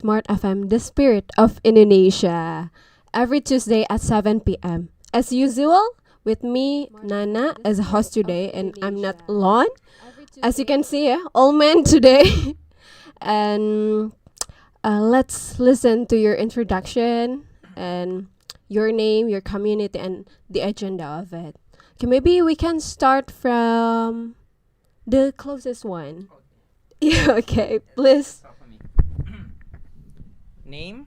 Smartfm, the spirit of Indonesia. Every Tuesday at 7 p.m. As usual, with me, Nana, as a host today, and I'm not alone. As you can see, all men today. And let's listen to your introduction and your name, your community, and the agenda of it. Okay, maybe we can start from the closest one. Yeah, okay, please. Name,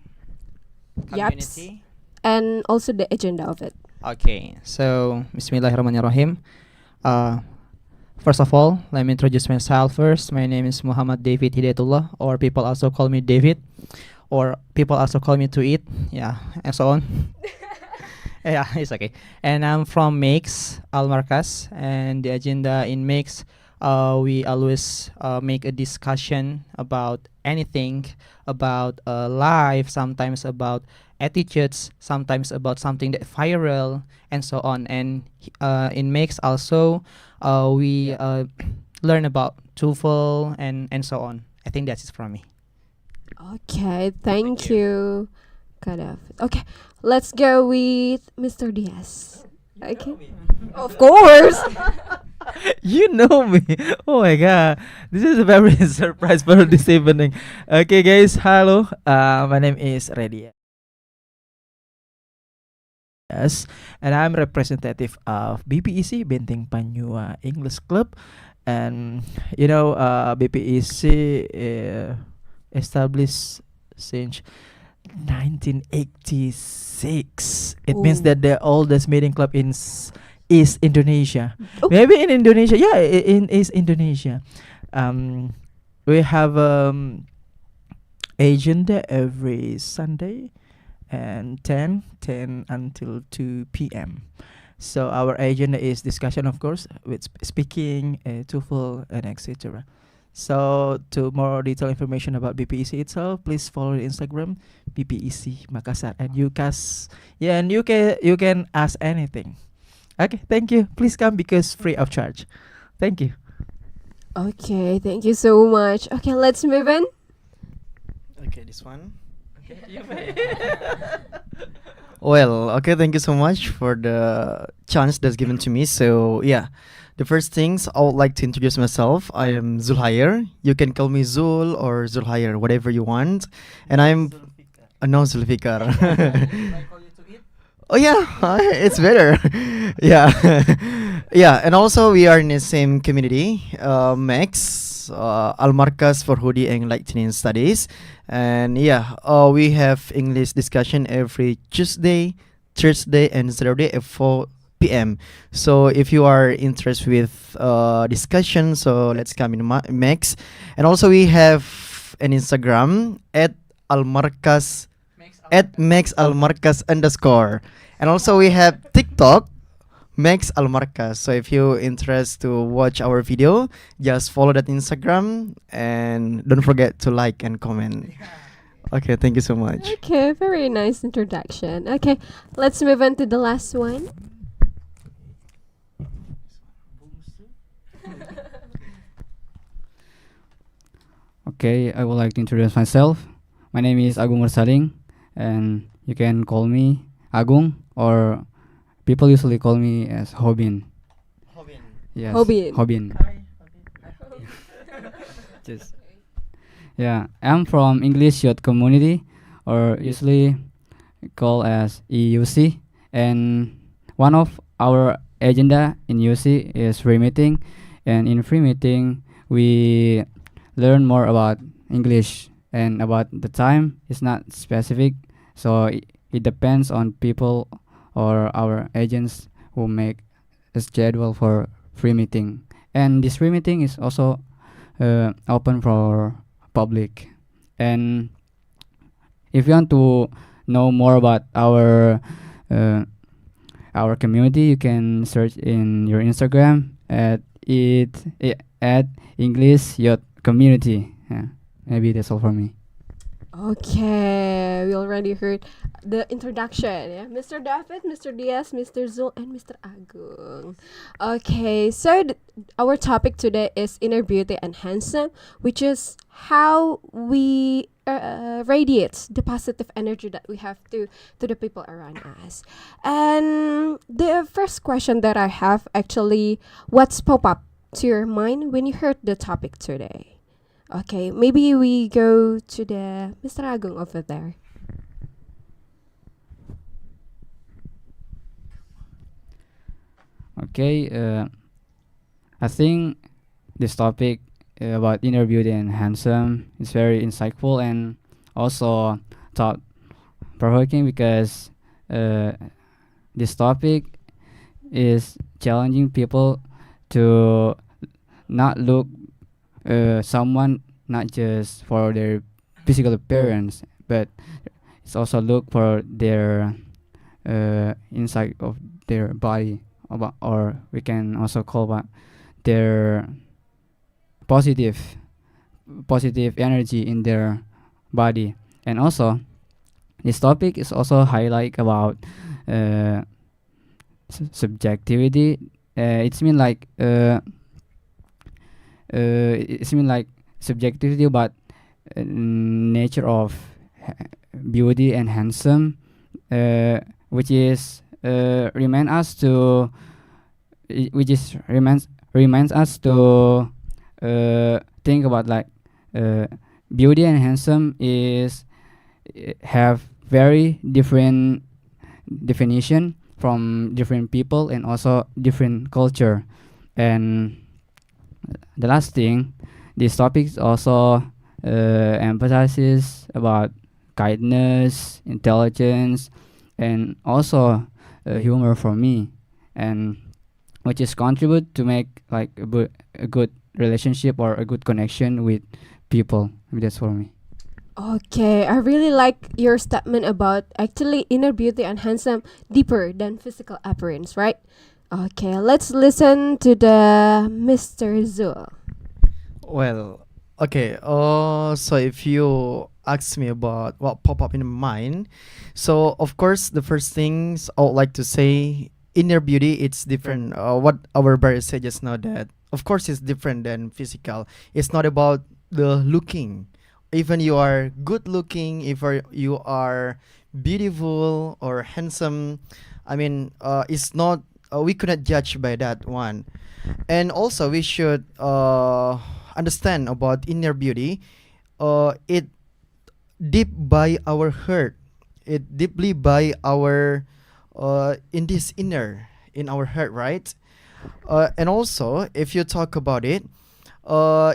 Yaps. community. And also the agenda of it. Okay, so Bismillahirrahmanirrahim. Uh, First of all, let me introduce myself first. My name is Muhammad David Hidayatullah, or people also call me David, or people also call me to eat, yeah, and so on. Yeah, it's okay. And I'm from Mix Almarkas, and the agenda in Mix, we always make a discussion about anything, about life, sometimes about attitudes, sometimes about something that viral, and so on. And in Mix also, we learn about TOEFL and so on. I think that's it from me. Okay, thank you. Kind of. Okay, let's go with Mr. Diaz. Okay. Of course. You know me. Oh my god. This is a very surprise for this evening. Okay guys, hello. My name is Redia. Yes, and I'm representative of BPEC Benteng Panyua English Club, and BPEC established since 1986. It means Ooh. that the oldest meeting club in East Indonesia. Oh. Maybe in Indonesia, yeah, in East Indonesia. We have agenda every Sunday and 10 until 2 p.m. So our agenda is discussion, of course, with speaking, TOEFL, and etc. So to more detailed information about BPEC itself, please follow the Instagram BPEC Makassar, and you can ask anything. Okay, thank you. Please come because free of charge. Thank you. Okay, thank you so much. Okay, let's move on. Okay, this one. Well, okay, thank you so much for the chance that's given to me. So, yeah, the first things I would like to introduce myself. I am Zulhair. You can call me Zul or Zulhair, whatever you want. And I'm no Zulfikar. Oh yeah, it's better. Yeah, yeah, and also we are in the same community, Max, Almarkas for Hoodie and Lightning Studies, and yeah, we have English discussion every Tuesday, Thursday, and Saturday at 4 p.m. So if you are interested with discussion, so let's come in Max, and also we have an Instagram at Almarkas at Max Almarkas _ and also we have TikTok Max Almarkas. So if you interest to watch our video, just follow that Instagram and don't forget to like and comment. Okay, thank you so much. Okay, very nice introduction. Okay, let's move on to the last one. Okay, I would like to introduce myself. My name is Agung Mursaling, and you can call me Agung, or people usually call me as Hobin. Yes, Hobin. Hobin. Just, yeah, I'm from English Youth Community, or usually called as EUC, and one of our agenda in EUC is free meeting, and in free meeting we learn more about English, and about the time is not specific, so it depends on people or our agents who make a schedule for free meeting. And this free meeting is also open for public. And if you want to know more about our community, you can search in your Instagram at English Youth Community. Yeah, maybe that's all for me. Okay, we already heard the introduction. Yeah, Mr. David, Mr. Diaz, Mr. Zul, and Mr. Agung. Okay, so our topic today is inner beauty and handsome, which is how we radiates the positive energy that we have to the people around us. And the first question that I have actually, what's pop up to your mind when you heard the topic today? Okay, maybe we go to the Mr. Agung over there. Okay, I think this topic about inner beauty and handsome is very insightful and also thought provoking because this topic is challenging people to not look someone not just for their physical appearance, but it's also look for their inside of their body, about, or we can also call about their positive energy in their body. And also this topic is also highlight about subjectivity. It's mean like it's mean like subjectivity about nature of beauty and handsome, which is remind us to which is reminds us to think about like beauty and handsome is have very different definition from different people and also different culture. And the last thing, this topic also emphasizes about kindness, intelligence, and also humor for me, and which is contribute to make like a good relationship or a good connection with people. That's for me. Okay, I really like your statement about actually inner beauty and handsome deeper than physical appearance, right? Okay, let's listen to the Mr. Zul. Well, okay. So if you ask me about what pop up in my mind, so of course the first things I would like to say, inner beauty, it's different. What our brother said just now, that of course it's different than physical. It's not about the looking. Even you are good looking, if you are beautiful or handsome, I mean, it's not. We cannot judge by that one. And also we should understand about inner beauty. It deep by our heart. It deeply by our in this inner in our heart, right? And also, if you talk about it,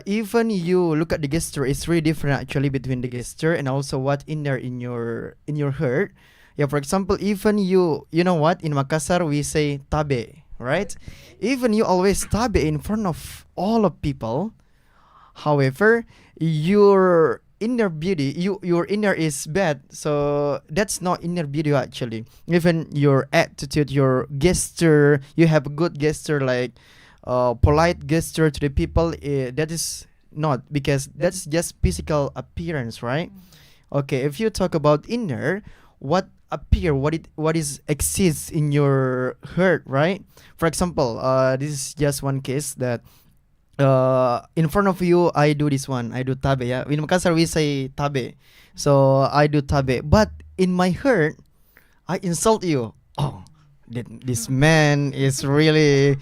even you look at the gesture, it's really different actually between the gesture and also what inner in your heart. Yeah, for example, even you know what, in Makassar we say tabe, right? Even you always tabe in front of all of people. However, your inner beauty, your inner is bad, so that's not inner beauty actually. Even your attitude, your gesture, you have a good gesture like polite gesture to the people. That is not, because that's just physical appearance, right? Okay, if you talk about inner, what appear, what is exists in your heart, right? For example, this is just one case that in front of you I do this one, I do tabe. Yeah, in Makassar we say tabe, so I do tabe, but in my heart I insult you. Oh, this man is really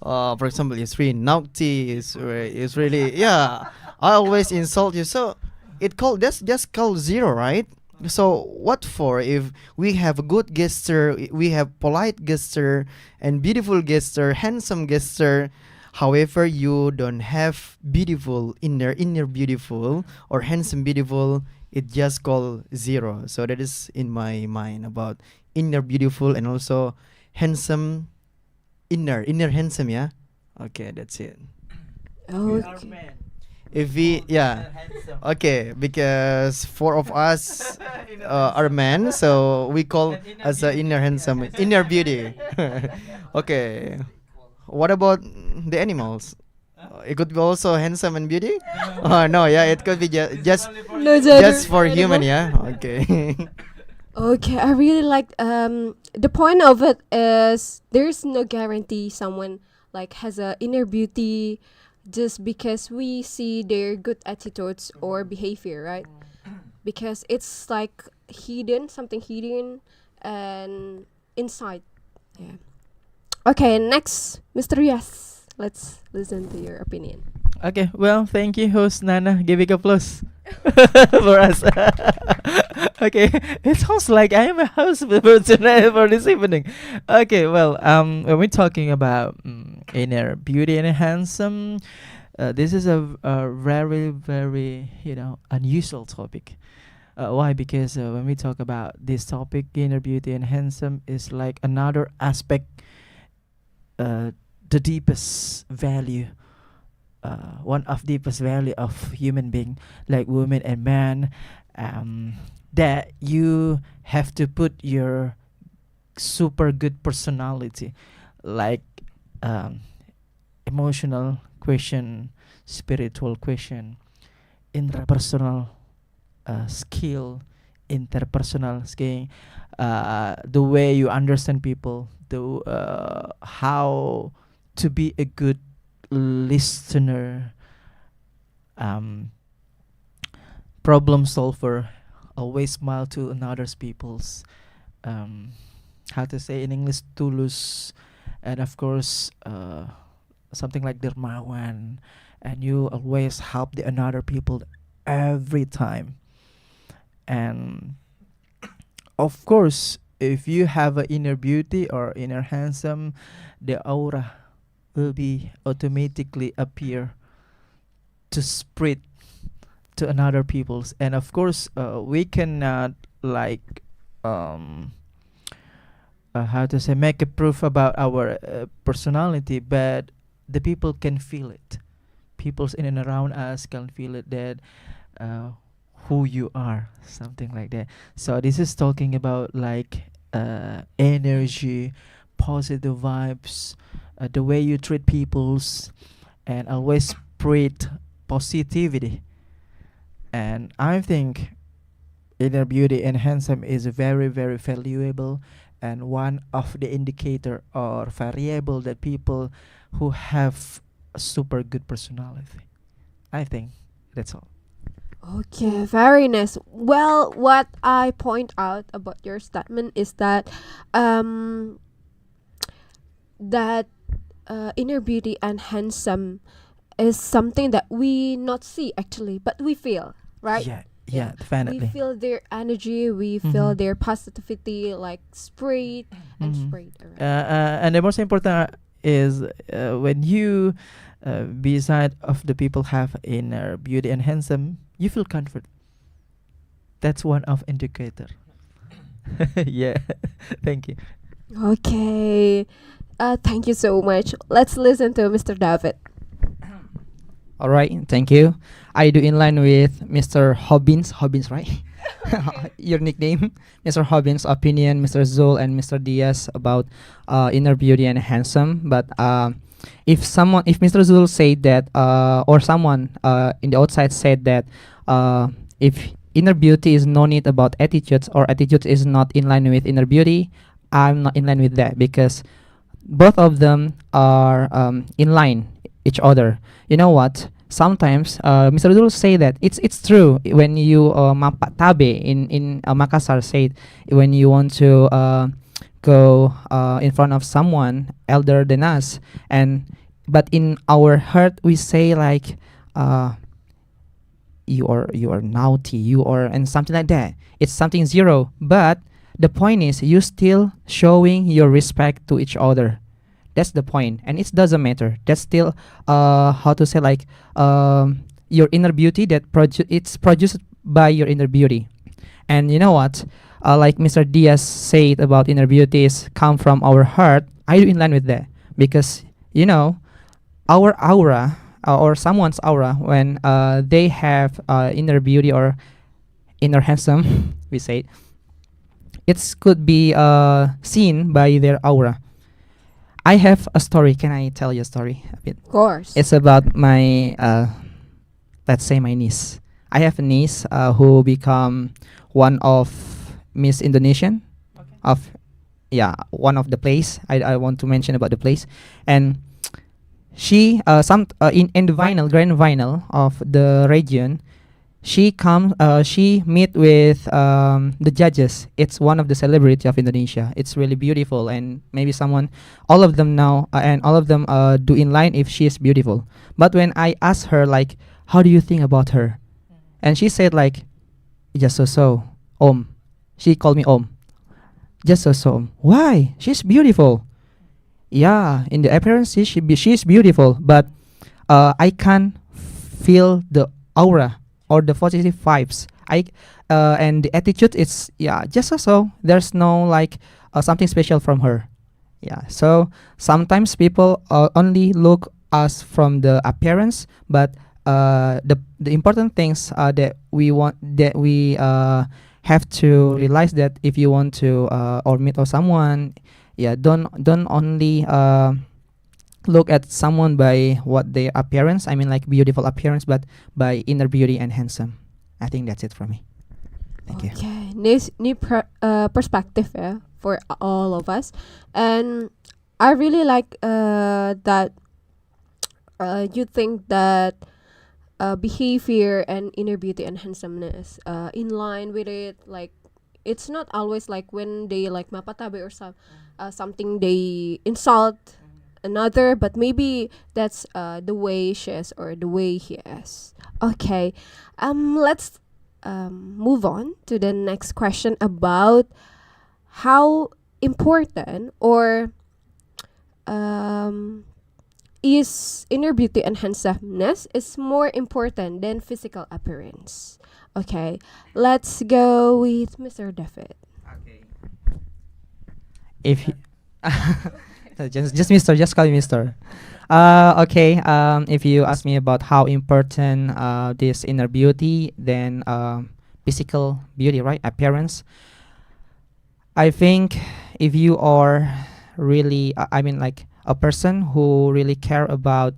for example, is really naughty, is really, yeah, I always insult you. So it called, that's just called zero, right? So what for if we have a good gesture, we have polite gesture and beautiful gesture, handsome gesture. However, you don't have beautiful inner beautiful or handsome beautiful. It just called zero. So that is in my mind about inner beautiful and also handsome, inner handsome. Yeah. Okay, that's it. Okay. If we, yeah, okay, because four of us are men, so we call as a inner handsome, inner beauty. Okay, what about the animals? It could be also handsome and beauty. Oh no, yeah, it could be No just for gender human, anymore. yeah. Okay. Okay, I really like the point of it is there's no guarantee someone like has a inner beauty just because we see their good attitudes or behavior, right? because it's like hidden, something hidden and inside. Yeah. Okay, next, Mr. Yes. Let's listen to your opinion. Okay, well, thank you, host Nana. Giving applause for us. Okay, it sounds like I am a host for tonight for this evening. Okay, well, when we're talking about inner beauty and handsome, this is a very, very unusual topic. Why? Because when we talk about this topic, inner beauty and handsome is like another aspect, the deepest value, one of deepest value of human being, like women and man, that you have to put your super good personality, like emotional question, spiritual question, interpersonal skill, interpersonal skill, the way you understand people, the how to be a good listener, problem solver, always smile to another's people's, how to say in English, tulus, and of course something like dermawan, and you always help the another people every time. And of course, if you have an inner beauty or inner handsome, the aura will be automatically appear to spread to another people's. And of course, we cannot like how to say, make a proof about our personality, but the people can feel it. People's in and around us can feel it, that who you are, something like that. So this is talking about like energy, positive vibes, the way you treat people's, and always spread positivity. And I think inner beauty and handsome is very, very valuable, and one of the indicator or variable that people who have a super good personality. I think that's all. Okay, very nice. Well, what I point out about your statement is that that inner beauty and handsome is something that we not see actually, but we feel, right? Yeah, Yeah. definitely. We feel their energy, we feel Mhm. their positivity, like spread and Mhm. spread around. And the most important is when you beside of the people have inner beauty and handsome, you feel comfort. That's one of indicator. Yeah. Thank you. Okay. Thank you so much. Let's listen to Mr. David. All right, thank you. I do in line with Mr. Hobbins, right? Your nickname, Mr. Hobbins' opinion, Mr. Zul and Mr. Diaz about inner beauty and handsome. But if Mr. Zul said that, or someone in the outside said that, if inner beauty is no need about attitudes, or attitudes is not in line with inner beauty, I'm not in line with that, because both of them are in line each other. You know what? Sometimes Mr. Dul say that it's true when you mapak tabe in Makassar said, when you want to go in front of someone elder than us, and but in our heart we say like you are naughty, you are, and something like that. It's something zero, but the point is you still showing your respect to each other. That's the point, and it doesn't matter. That's still how to say, like your inner beauty that it's produced by your inner beauty. And you know what? Like Mr. Diaz said about inner beauty is come from our heart. I do in line with that, because you know our aura or someone's aura when they have inner beauty or inner handsome, we say it could be seen by their aura. I have a story. Can I tell you a story a bit? Of course. It's about my, let's say, my niece. I have a niece who become one of Miss Indonesian, of one of the place. I want to mention about the place, and she in the vinyl, grand vinyl of the region, she meet with the judges. It's one of the celebrity of Indonesia. It's really beautiful, and maybe someone, all of them now, and all of them do in line if she is beautiful. But when I asked her like, how do you think about her? And she said like, just so Om. She called me Om. Just so Om. Why? She's beautiful. Yeah, in the appearance she's beautiful, but I can't feel the aura or the positive vibes. And the attitude is, yeah, just so. There's no like something special from her. Yeah. So sometimes people only look us from the appearance, but the important things that we have to realize that if you want to or meet or someone, yeah, don't only look at someone by what their appearance, I mean like beautiful appearance, but by inner beauty and handsome. I think that's it from me. Thank you. Okay, new perspective for all of us, and I really like that you think that behavior and inner beauty and handsomeness in line with it. Like it's not always like when they like mapatabe or something they insult another, but maybe that's the way she is or the way he is. Okay, let's move on to the next question about how important or is inner beauty and handsomeness is more important than physical appearance. Okay, let's go with Mr. David. Okay. If you just Mister, just call me Mister. Okay. If you ask me about how important this inner beauty than physical beauty, right? Appearance. I think if you are really, I mean, like a person who really care about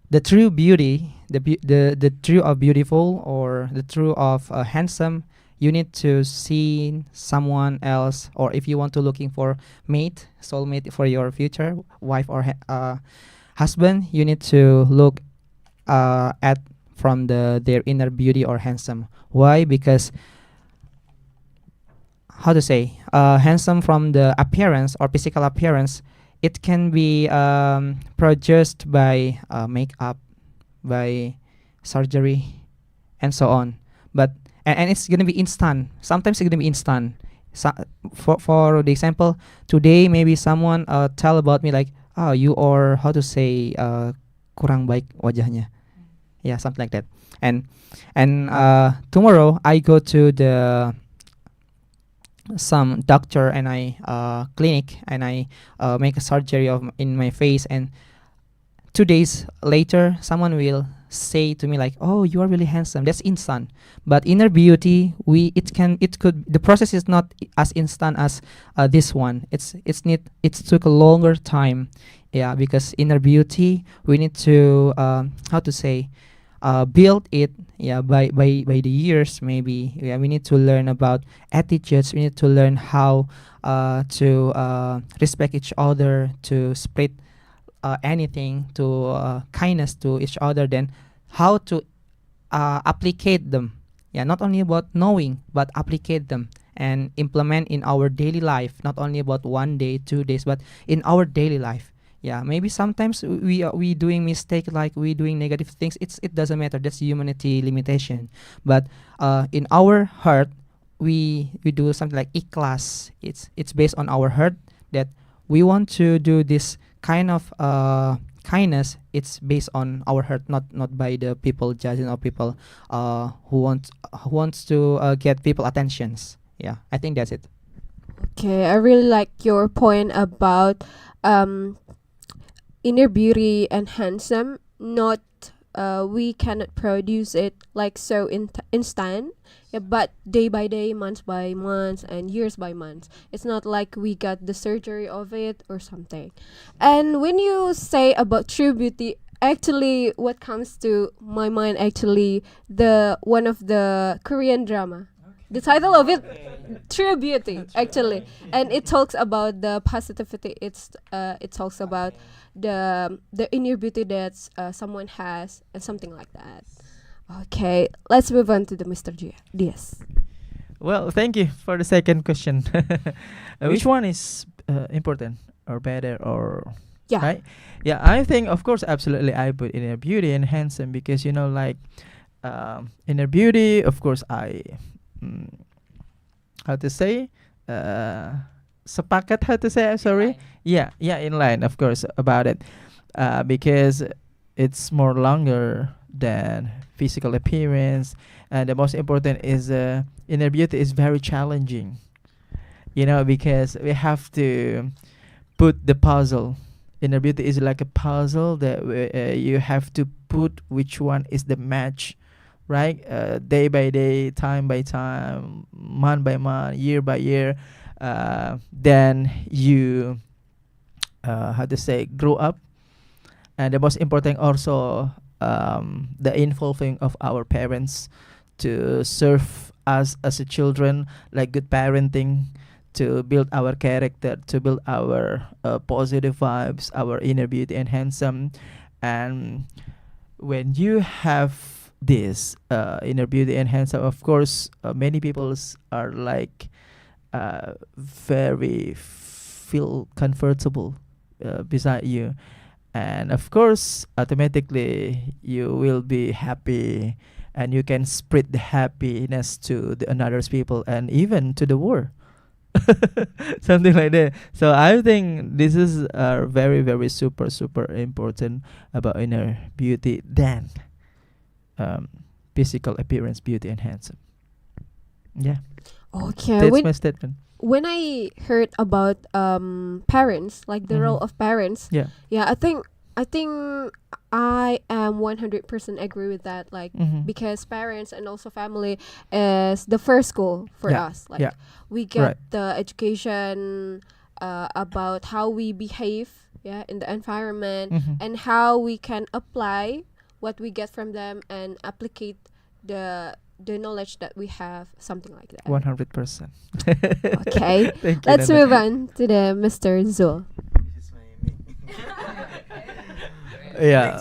the true beauty, the true of beautiful or the true of handsome, you need to see someone else, or if you want to looking for mate, soulmate for your future wife or husband, you need to look at from their inner beauty or handsome. Why? Because how to say, handsome from the appearance or physical appearance, it can be produced by makeup, by surgery, and so on. But and it's gonna be instant. Sometimes it's gonna be instant. For the example, today maybe someone tell about me like, oh, you are, how to say, kurang baik wajahnya. Yeah, something like that. And tomorrow I go to the some doctor and I clinic and I make a surgery in my face, and 2 days later someone will say to me like, oh, you are really handsome. That's instant. But inner beauty, the process is not as instant as this one. It took a longer time. Yeah, because inner beauty, we need to how to say, build it, yeah, by the years. Maybe, yeah, we need to learn about attitudes. We need to learn how to respect each other, to spread anything, to kindness to each other, then how to applicate them. Yeah, not only about knowing, but applicate them and implement in our daily life. Not only about 1 day, 2 days, but in our daily life. Yeah, maybe sometimes we doing mistake, like we doing negative things. It doesn't matter. That's humanity limitation. But in our heart, we do something like ikhlas. It's based on our heart that we want to do this kind of kindness. It's based on our heart, not by the people judging or people who wants to get people attentions. Yeah, I think that's it. Okay, I really like your point about inner beauty and handsome. Not we cannot produce it like so instant. Yeah, but day by day, months by months, and years by months. It's not like we got the surgery of it or something. And when you say about true beauty, actually, what comes to my mind actually the one of the Korean drama. The title of it, True Beauty, actually, and it talks about the positivity. It talks about the inner beauty that someone has and something like that. Okay, let's move on to the Mr. Diaz. Well, thank you for the second question. Which one is important or better or Yeah. right? Yeah, I think of course absolutely I put inner beauty and handsome because like inner beauty. Of course I how to say sepakat, how to say, I'm sorry. Yeah, in line of course about it because it's more longer than physical appearance, and the most important is inner beauty is very challenging, because we have to put the puzzle. Inner beauty is like a puzzle that you have to put which one is the match, right? Day by day, time by time, month by month, year by year. Then you, how to say, grow up. And the most important also, the involving of our parents to serve us as a children, like good parenting, to build our character, to build our positive vibes, our inner beauty and handsome. And when you have this inner beauty and handsome, of course, many people are like very feel comfortable beside you. And of course, automatically you will be happy, and you can spread the happiness to the another people and even to the world. Something like that. So I think this is very very super super important about inner beauty than physical appearance, beauty and handsome. Yeah, Okay. that's my statement. When I heard about parents, like the role Mhm. of parents, Yeah. I think I am 100% agree with that. Like, Mhm. because parents and also family is the first goal for Yeah, us. Like, yeah. we get Right. the education about how we behave, in the environment, Mhm. and how we can apply what we get from them and applicate the knowledge that we have, something like that. 100%. Okay. Thank you, Let's Nana. move on to the Mr. Zul. Yeah.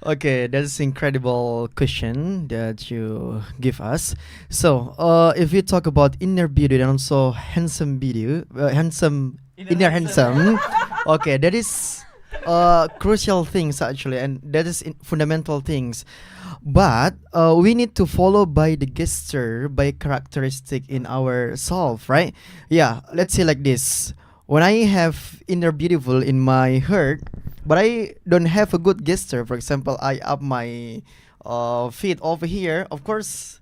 Okay, that's incredible question that you give us. So, if you talk about inner beauty and also handsome beauty, inner handsome, okay, that is crucial things actually, and that is fundamental things. But we need to follow by the gesture, by characteristic in our self, right? Yeah, let's say like this. When I have inner beautiful in my heart, but I don't have a good gesture. For example, I up my feet over here. Of course,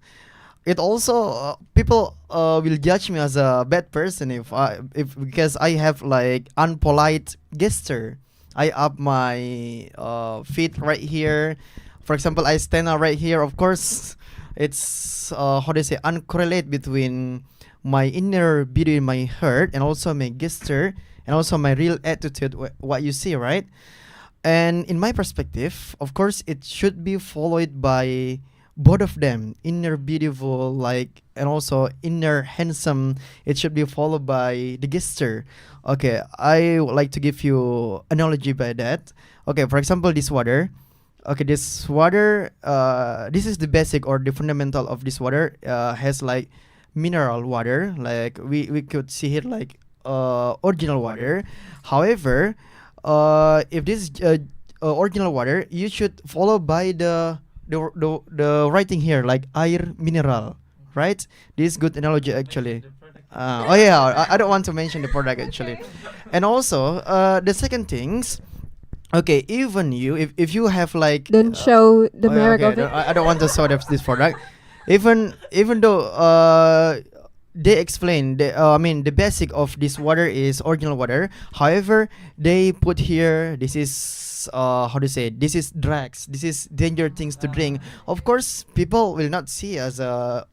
it also people will judge me as a bad person if because I have like unpolite gesture. I up my feet right here. For example, I stand up right here. Of course, it's how do you say, uncorrelate between my inner beauty in my heart and also my gesture and also my real attitude. What you see, right? And in my perspective, of course, it should be followed by both of them, inner beautiful, like, and also inner handsome. It should be followed by the gesture. Okay, I would like to give you analogy by that. Okay, for example, this water. Okay, this water, this is the basic or the fundamental of this water. Has like mineral water, like we could see it like original water. However, if this original water, you should follow by the writing here like air mineral, right? This is good analogy actually. Oh yeah, I don't want to mention the product actually. And also the second things. Okay, even you, if you have like Don't show the oh, yeah, merit okay, of it. I don't want to show this product. Even though they explain I mean the basic of this water is original water. However, they put here this is how to say, this is drugs. This is danger things to drink. Of course, people will not see as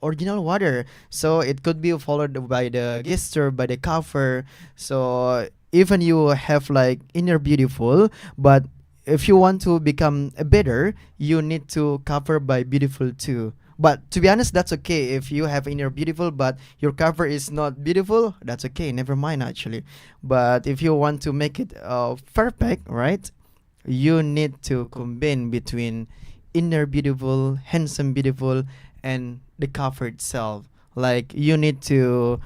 original water. So it could be followed by the gesture, by the cover. So even you have like inner beautiful, but if you want to become a better, you need to cover by beautiful too. But to be honest, that's okay. If you have inner beautiful but your cover is not beautiful, that's okay. Never mind actually. But if you want to make it perfect, right? You need to combine between inner beautiful, handsome beautiful, and the cover itself. Like you need to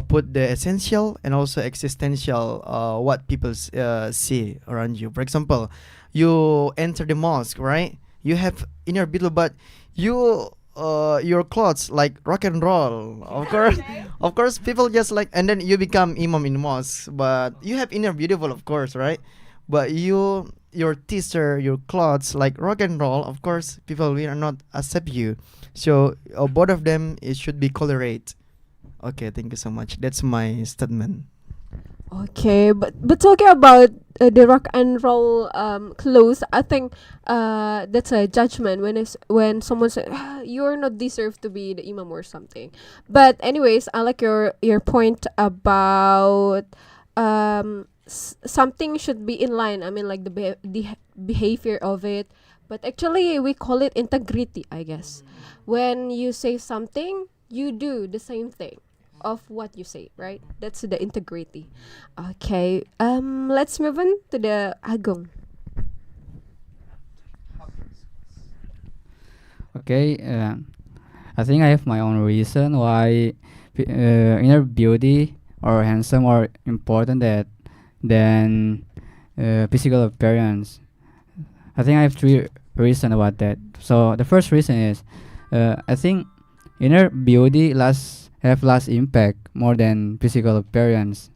put the essential and also existential what people see around you. For example, you enter the mosque, right? You have inner beautiful, but you your clothes like rock and roll. Of course, of course, people just like, and then you become imam in mosque, but you have inner beautiful, of course, right? But your t-shirt, your clothes like rock and roll, of course, people will not accept you. So both of them, it should be colorate. Okay, thank you so much. That's my statement. Okay, but talking about the rock and roll clothes, I think that's a judgment when someone says, "Ah, you're not deserved to be the imam or something." But anyways, I like your point about something should be in line. I mean, like the behavior of it, but actually we call it integrity, I guess. When you say something, you do the same thing of what you say, right? That's the integrity. Okay. Let's move on to the Agong. Okay, I think I have my own reason why inner beauty or handsome are important than physical appearance. I think I have three reasons about that. So the first reason is I think inner beauty have less impact more than physical appearance,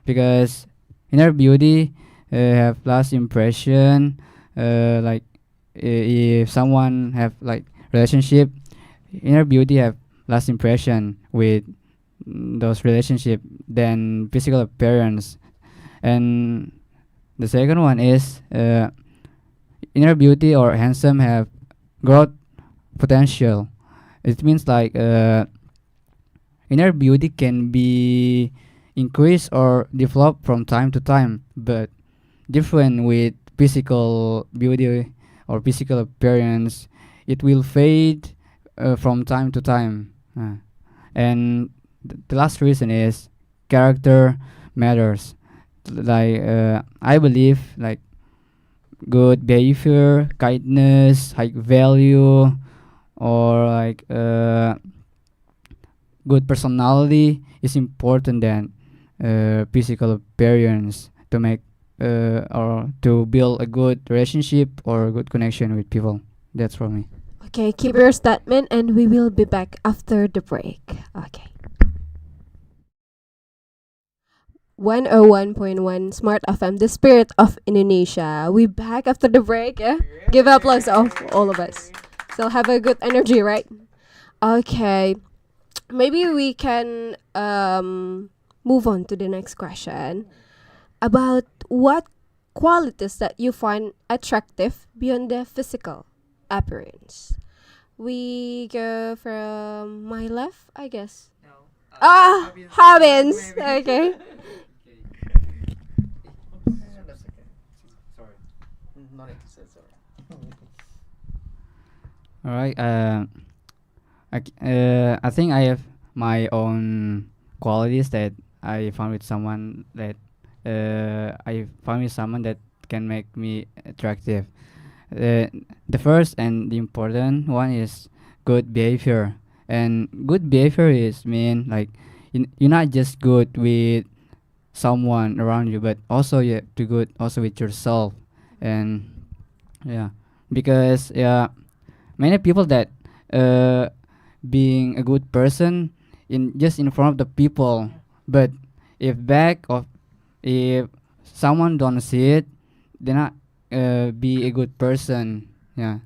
because inner beauty have less impression. Like if someone have like relationship, inner beauty have less impression with those relationship than physical appearance. And the second one is inner beauty or handsome have growth potential. It means like inner beauty can be increased or developed from time to time, but different with physical beauty or physical appearance, it will fade from time to time. And the last reason is character matters. Like I believe like good behavior, kindness, high value, or like good personality is important than physical appearance to make or to build a good relationship or good connection with people. That's for me. Okay, keep your statement and we will be back after the break. Okay. 101.1 Smart FM, the spirit of Indonesia. We back after the break, yeah? Give applause of all of us. So have a good energy, right? Okay. Maybe we can move on to the next question about what qualities that you find attractive beyond the physical appearance. We go from my left, I guess. Habins. Okay. All right. I think I have my own qualities that I found with someone that can make me attractive. The first and the important one is good behavior. And good behavior is mean like you're not just good with someone around you, but also you have to good also with yourself. And yeah, because many people that being a good person in just in front of the people, but if someone don't see it, they not be a good person. Yeah,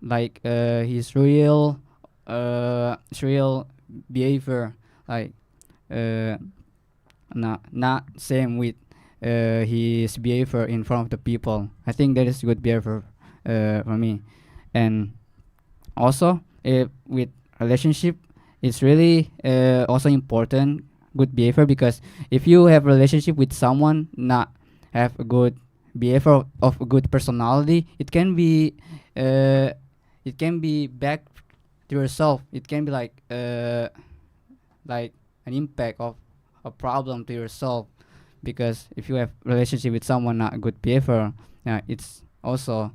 like his real behavior, like not same with his behavior in front of the people. I think that is good behavior for me. And also with relationship, it's really also important good behavior, because if you have relationship with someone not have a good behavior of a good personality, it can be back to yourself. It can be like an impact of a problem to yourself, because if you have relationship with someone not good behavior, it's also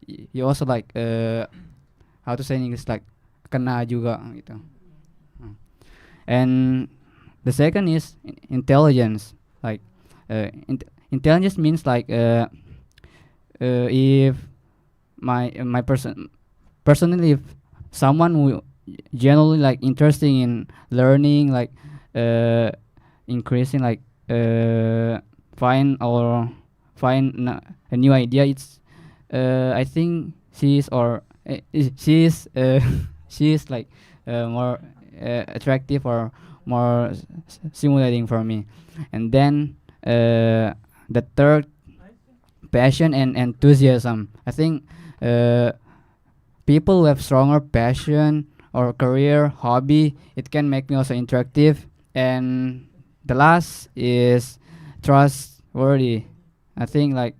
you also like how to say in English, like kena juga gitu. And the second is intelligence. Like intelligence means like if my personally, if someone who generally like interested in learning, like increasing, like find a new idea, it's I think she is like more attractive or more stimulating for me. And then the third, passion and enthusiasm. I think people who have stronger passion or career hobby, it can make me also interactive. And the last is trustworthy. I think like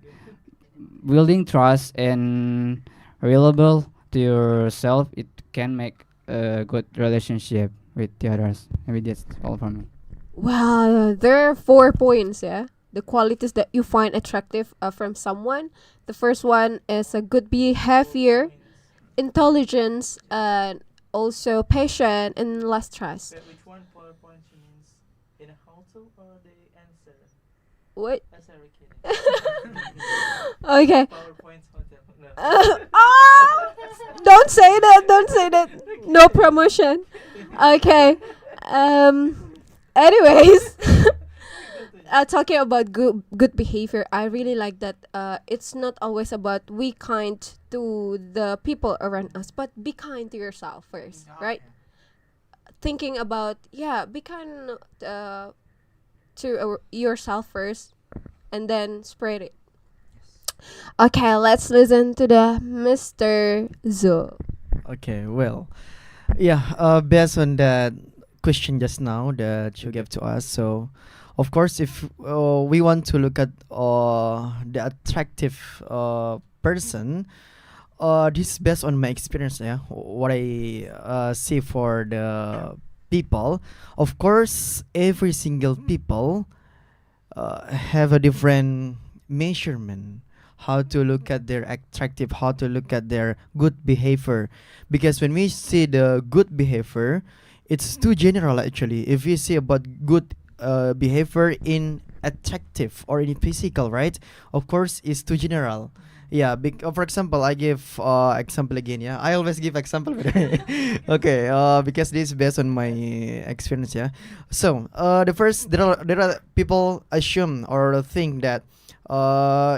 building trust and reliable to yourself, it can make a good relationship with the others. Maybe that's all for me. Well, there are 4 points, yeah. The qualities that you find attractive from someone. The first one is a good behavior, intelligence, and also passion, and last trust. Which one PowerPoint means in a hotel or the answer? What? Sorry, kidding. Okay. PowerPoint hotel. No. Oh! Don't say that. Don't say that. No promotion. Okay. Anyways, talking about good behavior, I really like that. It's not always about be kind to the people around us, but be kind to yourself first, right? Thinking about be kind to yourself first, and then spread it. Okay, let's listen to the Mr. Zo. Okay, well, yeah, based on that question just now that you gave to us, so of course, if we want to look at the attractive person, this is based on my experience, yeah, what I see for the people. Of course, every single people have a different measurement how to look at their attractive, how to look at their good behavior, because when we see the good behavior, it's too general actually. If we see about good behavior in attractive or in physical, right, of course it's too general. Yeah, for example, I give example again. Yeah, I always give example. Okay, because this is based on my experience. Yeah, so the first, there are people assume or think that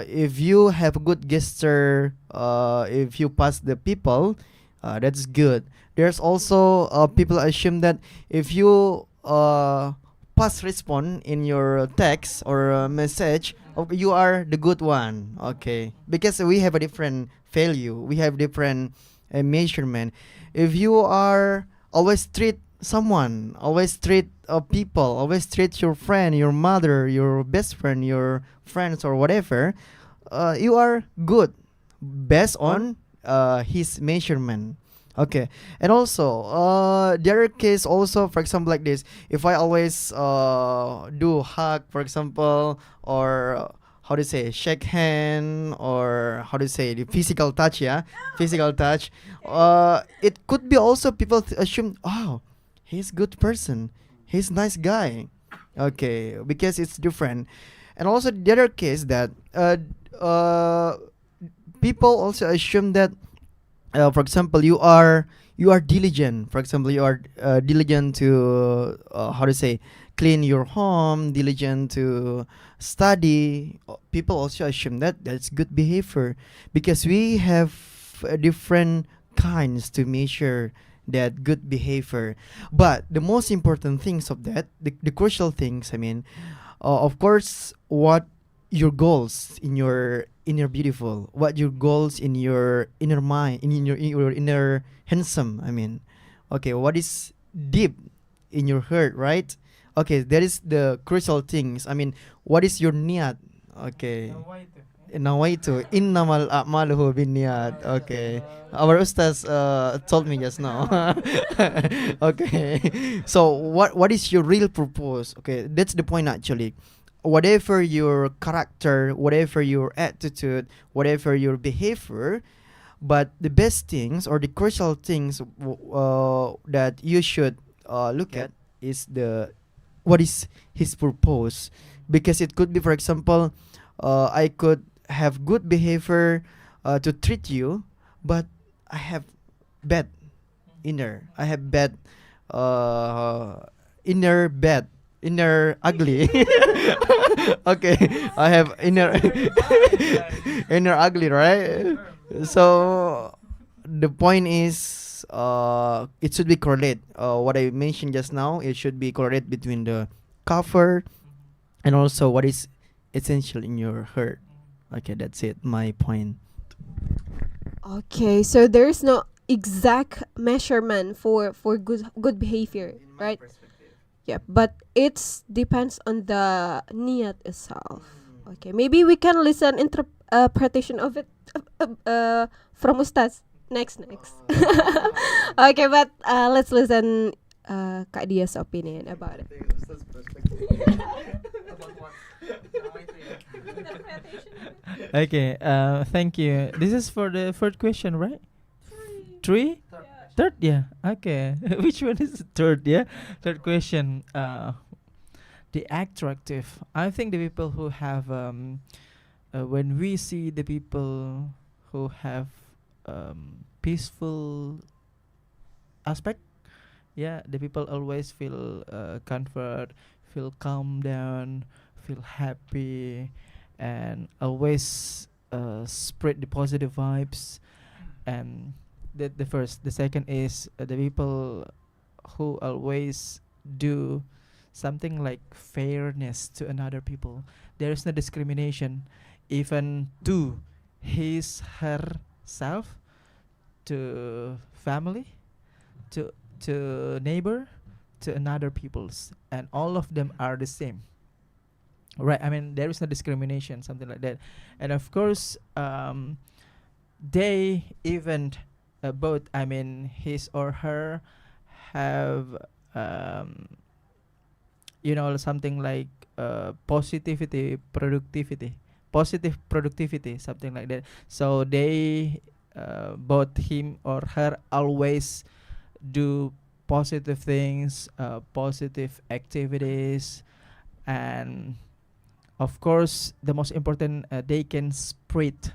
if you have a good gesture, if you pass the people, that's good. There's also people assume that if you pass respond in your text or message, you are the good one. Okay, because we have a different value, we have different measurement. If you are always treat someone, always treat people, always treat your friend, your mother, your best friend, your friends or whatever, you are good based on his measurement. Okay, and also the other case also, for example, like this, if I always do hug, for example, or how to say shake hand, or how to say the physical touch, yeah, physical touch, it could be also people assume, oh, he's good person, he's nice guy. Okay, because it's different. And also the other case that people also assume that for example, you are diligent. For example, you are diligent to how to say clean your home, diligent to study. People also assume that that's good behavior, because we have different kinds to measure that good behavior. But the most important things of that, the crucial things, I mean, of course, what your goals in your beautiful, what your goals in your inner mind, in your inner handsome, I mean, okay, what is deep in your heart, right? Okay, that is the crucial things. I mean, what is your niat? Okay, nawaitu innamal a'maluhu binniyat. Okay, our ustaz told me just now. Okay, so what is your real purpose? Okay, that's the point actually. Whatever your character, whatever your attitude, whatever your behavior, But the best things or the crucial things that you should look at is the what is his purpose, because it could be, for example, I could have good behavior to treat you, but I have bad I have bad inner ugly. Okay, I have inner inner ugly, right? So the point is, it should be correlate. What I mentioned just now, it should be correlate between the cover and also what is essential in your heart. Okay, that's it. My point. Okay, so there's no exact measurement for good behavior, right? Yeah, but it's depends on the niyat itself. Okay, maybe we can listen interpretation of it from Ustaz. Next. Okay, but let's listen Kak Dia's opinion about it. Okay, thank you. This is for the third question, right? Three? Third, yeah. Okay. Which one is the third, yeah? Third question. The attractive. I think the people who have, when we see the people who have peaceful aspect, yeah, the people always feel comfort, feel calm down, feel happy, and always spread the positive vibes. And the first, the second is the people who always do something like fairness to another people. There is no discrimination, even to his herself, to family, to neighbor, to another people's, and all of them are the same, right? I mean, there is no discrimination, something like that. And of course, they even both, I mean, his or her have something like positive productivity, something like that. So they both him or her always do positive things, positive activities, and of course the most important, they can spread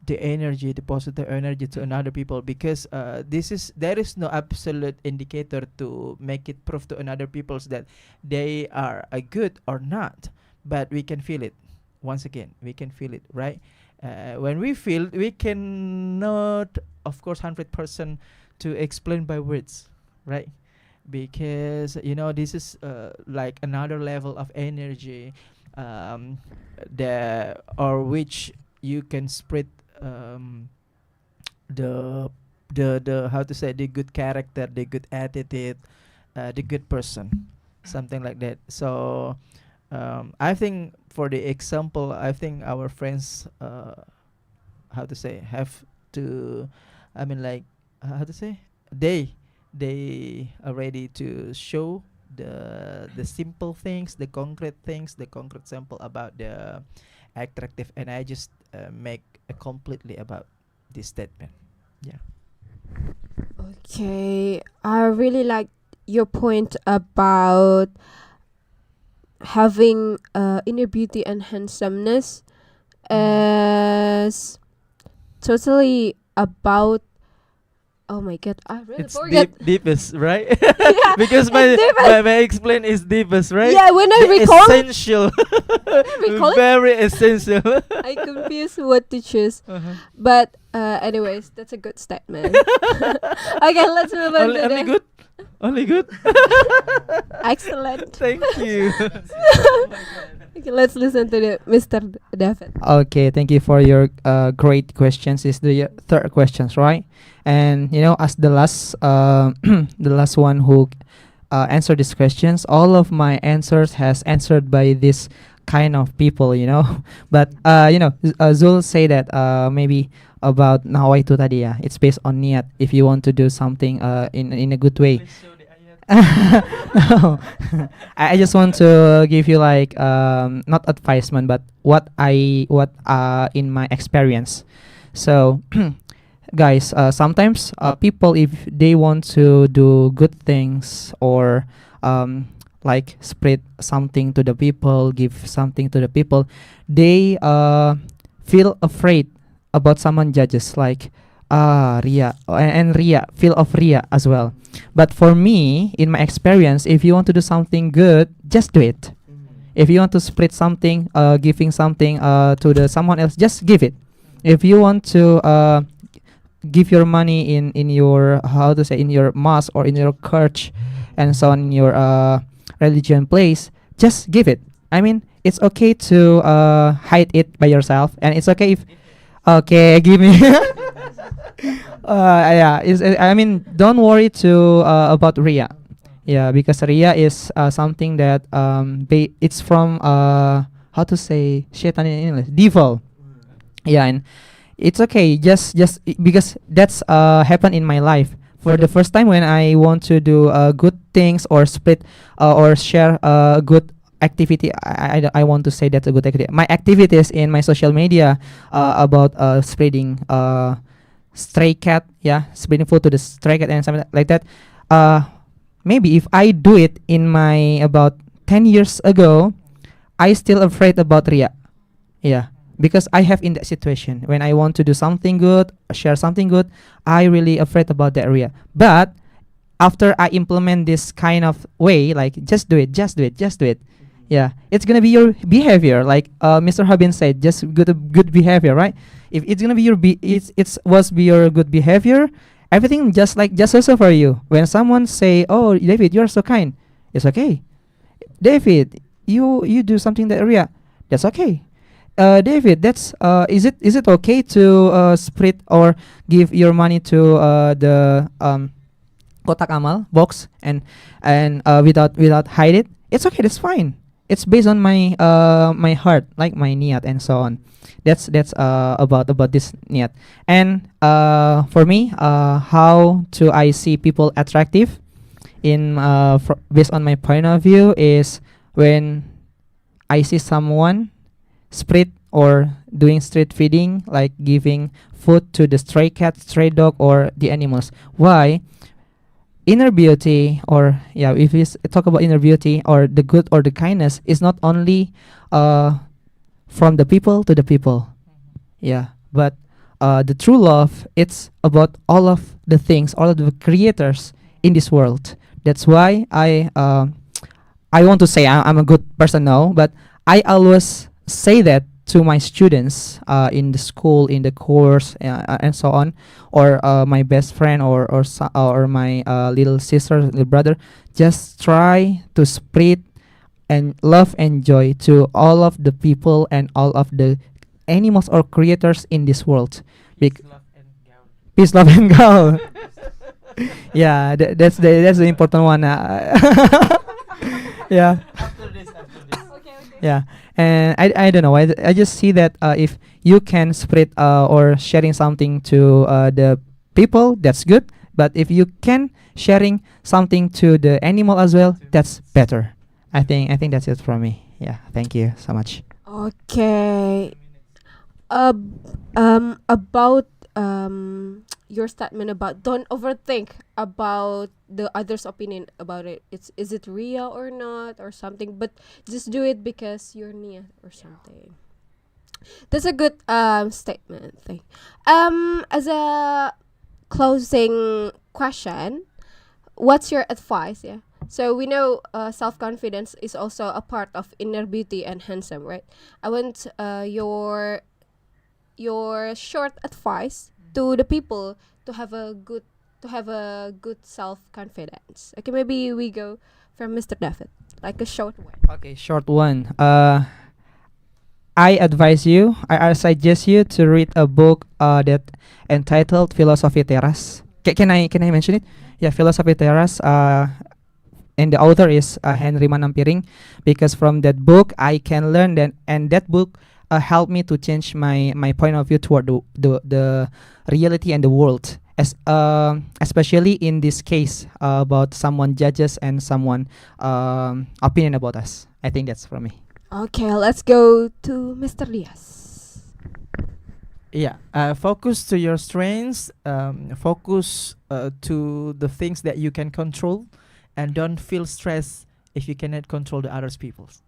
the energy, the positive energy to another people, because there is no absolute indicator to make it prove to another peoples that they are a good or not, but we can feel it. Once again, we can feel it, right? When we feel, we cannot, of course, 100% to explain by words, right? Because this is like another level of energy, which you can spread the how to say, the good character, the good attitude, the good person, something like that. So I think for the example, I think our friends how to say, have to, I mean, like, how to say, they are ready to show the simple things, the concrete things, the concrete sample about the attractive, and I just make a completely about this statement. Yeah. Okay, I really like your point about having inner beauty and handsomeness as totally about. Oh my god, I really It's forget. deepest, right? Yeah, Because it's deepest. my explain is deepest, right? Yeah, when I The recall it, essential, recall it, very essential. I confuse what to choose. Uh-huh. But anyways, that's a good statement. Okay, let's move on Only, to only the good, only good. excellent. Thank you. Okay, let's listen to the Mr. David. Okay, thank you for your great questions. Is the third questions, right? And as the last the last one who answered these questions, all of my answers has answered by this kind of people. But Zul say that maybe about nawai itu tadi ya, it's based on niat. If you want to do something in a good way. Please show the ayat. No. I just want to give you like not advisement, but what in my experience. So guys, sometimes people, if they want to do good things or like spread something to the people, give something to the people, they feel afraid about someone judges, like ria, and ria, feel of ria as well. But for me, in my experience, if you want to do something good, just do it. If you want to spread something, giving something to the someone else, just give it. If you want to give your money in your, how to say, in your mosque or in your church and so on, in your religion place, just give it. I mean, it's okay to hide it by yourself, and it's okay if, okay, give me. Yeah, I mean, don't worry to about ria. Yeah, because ria is something that it's from how to say shaitan in English, devil. Yeah, and it's okay. Because that's happened in my life. For the first time when I want to do good things or spread or share good activity, I want to say that's a good activity. My activities in my social media about spreading stray cat, yeah, spreading food to the stray cat and something like that. Maybe if I do it in my about 10 years ago, I still afraid about ria. Yeah, because I have in that situation when I want to do something good, share something good, I really afraid about that ria. But after I implement this kind of way, like just do it, just do it, just do it. Yeah, it's gonna be your behavior, like Mr. Habin said, just good behavior, right? If it's gonna be your it's was be your good behavior, everything just also for you. When someone say, "Oh, David, you're so kind," it's okay. David, you do something that area, that's okay. David, that's is it okay to split or give your money to the kotak amal box and without hide it? It's okay. That's fine. It's based on my my heart, like my niyat and so on. That's about this niyat. And for me, how do I see people attractive in based on my point of view is when I see someone spread or doing street feeding, like giving food to the stray cat, stray dog, or the animals. Why? Inner beauty, or yeah, if we talk about inner beauty or the good or the kindness, is not only from the people to the people. Yeah, but the true love, it's about all of the things, all of the creators in this world. That's why I want to say I'm a good person now, but I always say that to my students in the school, in the course, and so on, or my best friend or my little sister, little brother. Just try to spread and love and joy to all of the people and all of the animals or creators in this world. Peace, love, and go. Yeah, that's the important one. Yeah. Yeah, and I don't know. I just see that if you can spread or sharing something to the people, that's good. But if you can sharing something to the animal as well, that's better. I think that's it from me. Yeah, thank you so much. Okay. About your statement about don't overthink about the others' opinion about it. Is it real or not or something? But just do it because you're near or something. That's a good statement thing. As a closing question, what's your advice? Yeah. So we know self confidence is also a part of inner beauty and handsome, right? I want your short advice to the people to have a good self confidence. Okay, maybe we go from Mr. David, like a short one. Okay, short one. I suggest you to read a book that entitled Philosophy Teras. Can I mention it? Yeah, Philosophy Teras. And the author is Henry Manampiring, because from that book I can learn that, and that book helped me to change my point of view toward the reality and the world, as especially in this case about someone judges and someone opinion about us. I think that's from me. Okay, let's go to Mr. Diaz. Yeah, focus to your strengths. Focus to the things that you can control, and don't feel stressed if you cannot control the others people's.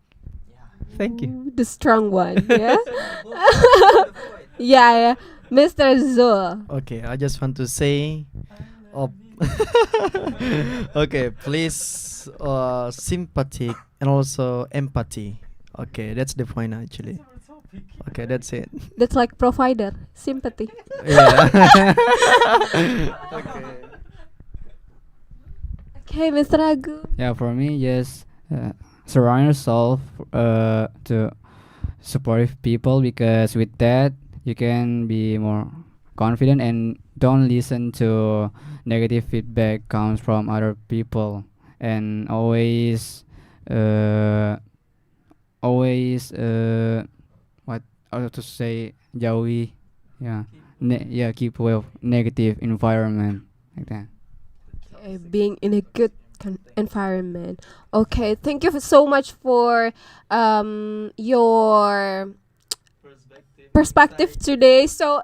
Thank you. Ooh, the strong one. Yeah. Yeah, yeah. Mr. Zul. Okay, I just want to say, oh, okay, please, sympathetic and also empathy. Okay, that's the point actually. Okay, that's it. That's like provider. Sympathy. Yeah. Okay. Okay, Mr. Agu. Yeah, for me, yes, surround yourself to supportive people, because with that you can be more confident and don't listen to negative feedback comes from other people, and always what how to say, jauhi, yeah, keep away of negative environment, like that. Okay, being in a good environment. Okay, thank you so much for your perspective today. So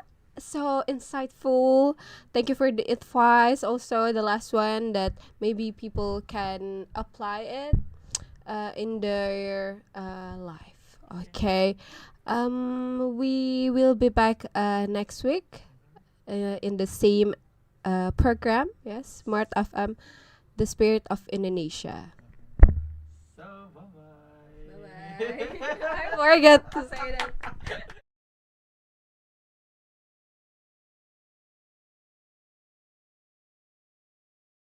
insightful. Thank you for the advice. Also, the last one that maybe people can apply it in their life. Okay. We will be back next week in the same program. Yes, Smart FM, the spirit of Indonesia. So bye bye. Bye-bye. I forget to say that.